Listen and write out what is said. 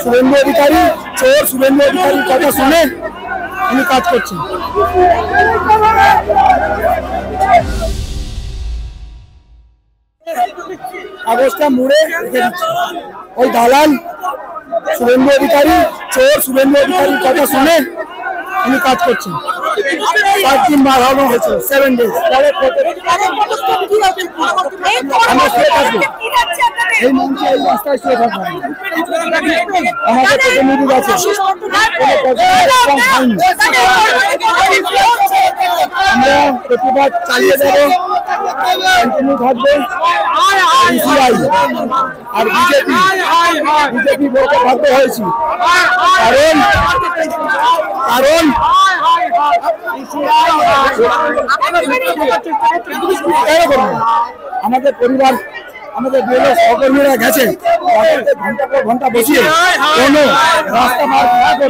শুভেন্দু অধিকারী চোর, শুভেন্দু অধিকারীর কথা শুনে উনি কাজ করছেন। কাগজটা মুড়ে ওই দালাল শুভেন্দু অধিকারী চোর, শুভেন্দু অধিকারীর কথা শুনে উনি কাজ করছেন। 7 দিন বাড়ানো হয়েছে, 7 days। এই মঞ্চে এই রাস্তায় শুয়ে থাকবেন। আমাদের প্রতিনিধি আছে, আমরা প্রতিবাদ চালিয়ে যাবো, কন্টিনিউ থাকবে। আর বিজেপি ভোটে ভাগ্য হয়েছি, কারণ আমাদের পরিবার, আমাদের বিএলও সহকর্মীরা গেছে ঘন্টা পর ঘন্টা বসিয়ে কোনো রাস্তা মার্গ না করে